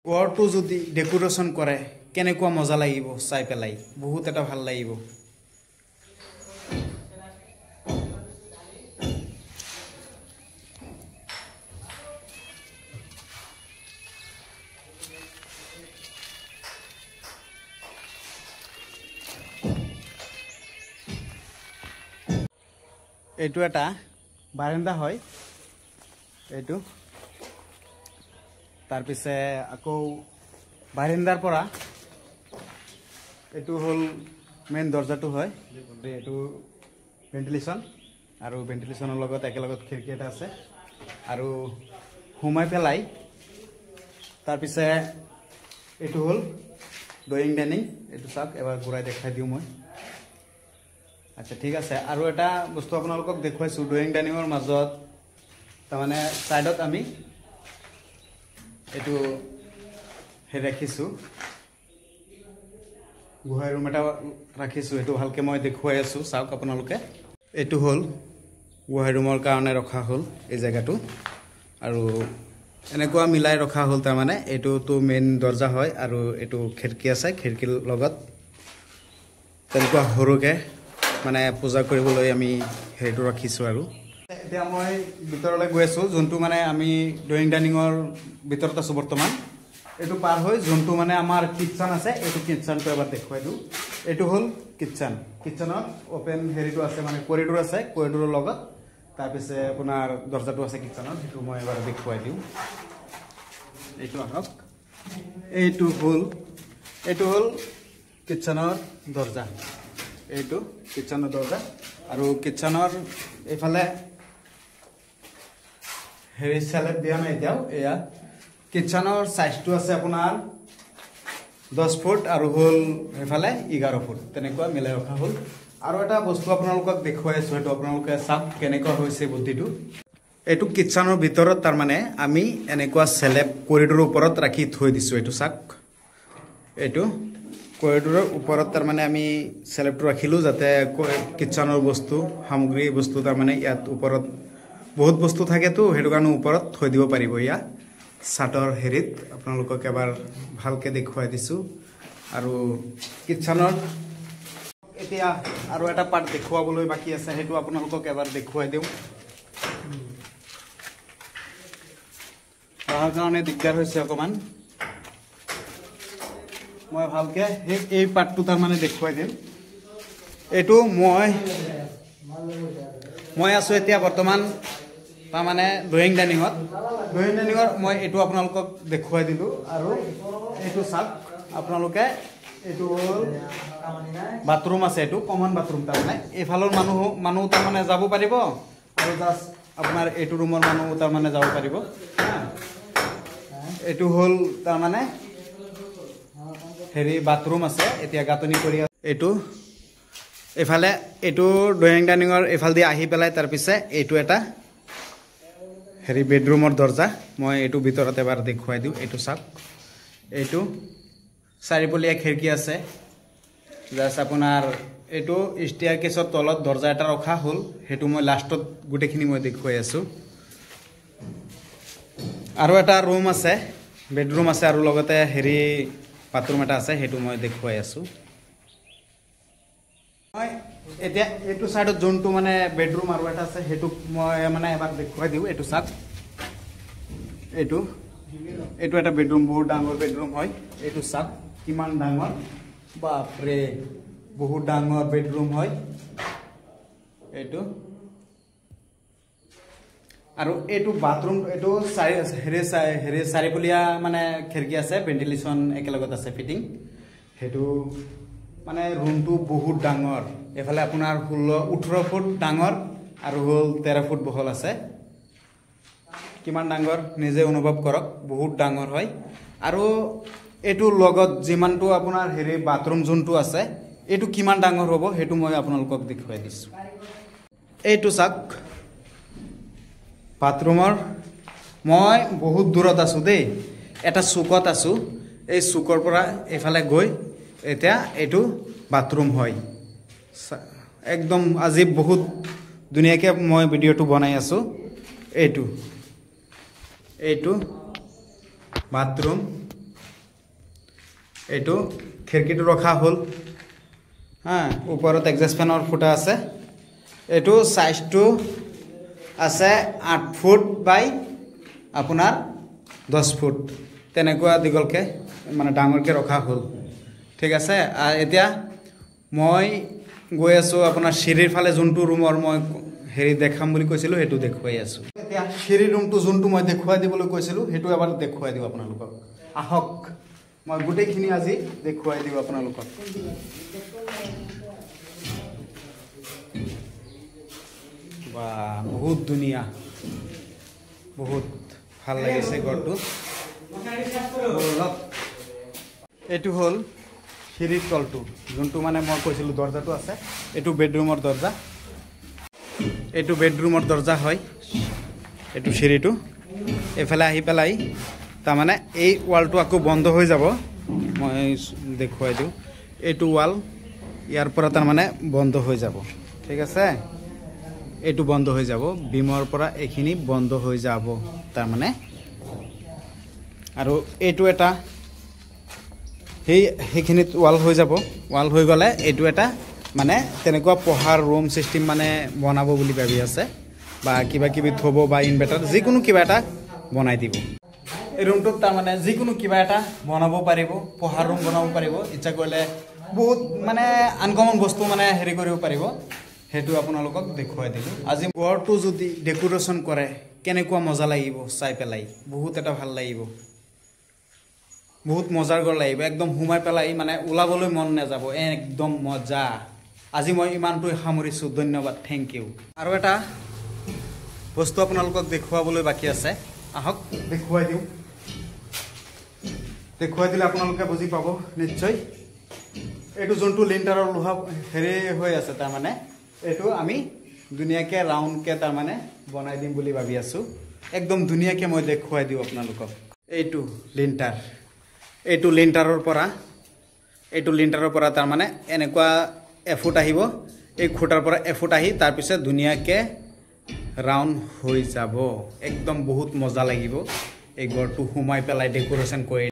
ঘৰটো যদি ডেকোৰেশ্যন কৰে কেনেকুৱা মজা লাগিব চাই পেলাই বহুত এটা ভাল লাগিব এইটো এটা বাৰান্দা হয় এইটো তাৰ পিছে আকৌ বাৰান্দাৰ পৰা এইটো হল মেইন দৰজাটো হয় এইটো ভেন্টিলেশন আৰু ভেন্টিলেশনৰ লগত একেলগত খিৰকি এটা আছে আৰু হুমাই পেলাই তাৰ পিছে এইটো হল ড্ৰয়িং ডাইনিং এইটো চাওক এবাৰ ঘূৰাই দেখাই দিওঁ মই আচ্ছা ঠিক আছে আৰু এটা বস্তু আপোনালোকক দেখুৱাইছো ড্ৰয়িং ডাইনিংৰ মাজত তাৰমানে সাইডত আমি এটো হে ৰাখিছো গুহাই ৰুম এটা ৰাখিছো এটো ভালকে মই দেখুৱাই আছো চাওক আপোনালোকে এটো হল গুহাই ৰুমৰ কাৰণে ৰখা হল এই জায়গাটো আৰু এনেকুৱা মিলাই ৰখা হল তাৰ মানে এটো তো মেইন দৰজা হয় আৰু এটো খিৰকি আছে খিৰকিৰ লগত তেনেকুৱা হৰুকে মানে পূজা কৰিবলৈ আমি হেটো ৰাখিছো আৰু এতিয়া মই ভিতৰলৈ গৈ আছো যোনটো মানে আমি ড্ৰয়িং ডাইনিংৰ ভিতৰত আছো বৰ্তমান এটো পাৰ হৈ যোনটো মানে আমাৰ কিচেন আছে এটো কিচেনটো এবাৰ দেখুৱাই দিও এটো হল কিচেনৰ ওপেন হেৰিটো আছে মানে কৰিডৰ আছে কৰিডৰৰ লগত তাৰ পিছে আপোনাৰ দৰজাটো আছে কিচেনৰ হেতু মই এবাৰ দেখুৱাই দিও এইটো আহক এইটো হল কিচেনৰ দৰজা এইটো কিচেনৰ দৰজা আৰু কিচেনৰ এফালে হেৰি স্লেব দিয়া নাই এতিয়াও এয়া কিচেনৰ সাইজটো আছে আপোনাৰ 10 ফুট আৰু হল এফালে 11 ফুট তেনেকুৱা মিলাই ৰখা হল আৰু এটা বস্তু আপোনালোকক দেখুৱাই আছো এটো আপোনালোকে চাওক কেনেকুৱা হৈছে বুদ্ধিটো এটো কিচেনৰ ভিতৰত তাৰ মানে আমি এনেকুৱা স্লেব কৰিডৰৰ ওপৰত ৰাখি থৈ দিছো এটো চাওক এটো কৰিডৰৰ ওপৰত তাৰ মানে আমি স্লেবটো ৰাখিলো যাতে কিচেনৰ বস্তু সামগ্ৰী বস্তু তাৰ মানে ইয়াত ওপৰত বহুত বস্তু থাকে তো হেতু কাৰণে ওপৰত থৈ দিব পাৰিব ইয়া সাটৰ হেৰিত আপোনালোকক এবাৰ ভালকে দেখুৱাই দিছো আৰু কিচেনৰ এতিয়া আৰু এটা পাৰ্ট দেখুৱাবলৈ বাকি আছে হেতু আপোনালোকক এবাৰ দেখুৱাই দিও তাৰ কাৰণে দিগদাৰ হৈছে অকমান মই ভালকে এই পাৰ্টটো তাৰ মানে দেখুৱাই দিম এটো মই আছো এতিয়া বৰ্তমান তাৰ মানে ড্ৰয়িং ডাইনিংৰ মই এটো আপোনালোকক দেখুৱাই দিলো আৰু এটো চাওক আপোনালোকে এটো বাথৰুম আছে এটো কমন বাথৰুম তাৰ মানে এফালৰ মানুহ তাৰ মানে যাব পাৰিব আৰু জাস্ট আপোনাৰ এটো ৰুমৰ মানুহ তাৰ মানে যাব পাৰিব এটো হল তাৰ মানে হেৰি বাথৰুম আছে এতিয়া গাতনি কৰি এটো এফালে এটো ড্ৰয়িং ডাইনিংৰ এফাল দি আহি পেলাই তাৰ পিছে এটো এটা হেৰি বেডৰুমৰ দৰজা মই এটো ভিতৰত এবাৰ দেখুৱাই দিও এটো চাওক এটো চাৰিপলিয়া খিৰকি আছে জাস্ট আপোনাৰ এটো ষ্টেয়াৰকেছৰ তলত দৰজা এটা ৰখা হল হেতু মই লাষ্টত গুটেখিনি মই দেখুৱাই আছো আৰু এটা ৰুম আছে বেডৰুম আছে আৰু লগতে হেৰি বাথৰুম এটা আছে হেতু মই দেখুৱাই আছো মই এতিয়া এটো সাইডত যোনটো মানে বেডৰুম আৰু এটা আছে হেতু মই মানে এবাৰ দেখুৱাই দিও এটো চাওক এটো এটা বেডৰুম বহুত ডাঙৰ বেডৰুম হয় এটো চাওক কিমান ডাঙৰ বাপৰে বহুত ডাঙৰ বেডৰুম হয় এটো আৰু এটো বাথৰুম এটো চাৰিপলিয়া মানে খিৰকি আছে ভেন্টিলেশন একেলগত আছে ফিটিং হেতু মানে ৰুমটো বহুত ডাঙৰ এফালে আপোনাৰ 18 ফুট ডাঙৰ আৰু হল 13 ফুট বহল আছে কিমান ডাঙৰ নিজে অনুভৱ কৰক বহুত ডাঙৰ হয় আৰু এটো লগত যিমানটো আপোনাৰ হেৰি বাথৰুম যোনটো আছে এটো কিমান ডাঙৰ হ'ব হেতু মই আপোনালোকক দেখুৱাই দিছো এইটো চাওক বাথৰুমৰ মই বহুত দূৰত আছো দেই এটা চুকত আছো এই চুকৰ পৰা এফালে গৈ এতিয়া এটো বাথৰুম হয় একদম আজি বহুত দুনিয়াকে মই ভিডিওটো বনাই আছো এইটো বাথৰুম এইটো খিৰিকীটো ৰখা হ'ল হা ওপৰত এক্সজষ্ট ফেনৰ ফুটা আছে এইটো সাইজটো আছে 8 ফুট বাই আপোনাৰ 10 ফুট তেনেকুৱা দীঘলকে মানে ডাঙৰকে ৰখা হ'ল ঠিক আছে আৰু এতিয়া মই গৈ আছো আপোনাৰ সিৰিৰ ফালে যোনটো ৰুমৰ মই হেৰি দেখাম বুলি কৈছিলো হেতু দেখুৱাই আছো এতিয়া সিৰি ৰুমটো যোনটো মই দেখুৱাই দিবলৈ কৈছিলো হেতু এবাৰ দেখুৱাই দিও আপোনালোকক আহক মই গুটেইখিনি আজি দেখুৱাই দিও আপোনালোকক বা বহুত দুনিয়া বহুত ভাল লাগিছে ঘৰটো এটু হল সিৰিৰ তলটো যোনটো মানে মই কৈছিলো দৰজাটো আছে এটু বেডৰুমৰ দৰজা এটু বেডৰুমৰ দৰজা হয় এটু সিৰিটো এফালে আহি পেলাই তা মানে এই ওয়ালটো আকো বন্ধ হৈ যাব মই দেখুৱাই দিও এটু ওয়াল ইয়াৰ পৰা তাৰ মানে বন্ধ হৈ যাব ঠিক আছে এটু বন্ধ হৈ যাব বিমৰ পৰা এখিনি বন্ধ হৈ যাব তাৰ মানে আৰু এটু এটা সেইখিনিত ওয়াল হৈ যাব ওয়াল হৈ গলে এটু এটা মানে তেনেকুৱা পঢ়াৰ ৰুম সিস্টেম মানে বনাব বুলি ভাবি আছে বা কিবা কিবি থব বা ইনভাৰ্টাৰ যিকোনো কিবা এটা বনাই দিব এই ৰুমটোত তাৰ মানে যিকোনো কিবা এটা বনাব পাৰিব পঢ়াৰ ৰুম বনাব পাৰিব ইচ্ছা কৰিলে বহুত মানে আনকমন বস্তু মানে হেৰি কৰিব পাৰিব হেতু আপোনালোকক দেখুৱাই দিলো আজি ঘৰটো যদি ডেকোৰেশন কৰে কেনেকুৱা মজা লাগিব চাই পেলাই বহুত এটা ভাল লাগিব বহুত মজাৰ ঘৰ লাগিব একদম হুমাই পেলাই মানে উলাবলৈ মন নাযাব একদম মজা আজি মই ইমানটো সামৰিছো ধন্যবাদ থ্যাংক ইউ আৰু এটা বস্তু আপোনালোকক দেখুৱাবলৈ বাকি আছে আহক দেখুৱাই দিও দেখুৱাই দিলে আপোনালোকে বুজি পাব নিশ্চয় এটো যোনটো লিন্টাৰৰ লোহা হেৰি হৈ আছে তাৰ মানে এটো আমি দুনিয়াকে ৰাউন্ড কে তাৰ মানে বনাই দিম বুলি ভাবি আছো একদম দুনিয়াকে মই দেখুৱাই দিও আপোনালোকক এইটো লিন্টাৰ এইটো লিন্টাৰৰ পৰা তাৰ মানে এনেকুৱা এফুট আহিব এই খুটাৰ পৰা এফুট আহি তাৰ পিছত দুনিয়াকে ৰাউন্ড হৈ যাব একদম বহুত মজা লাগিব এই ঘৰটো হুমাই পেলাই ডেকোৰেশন কৰি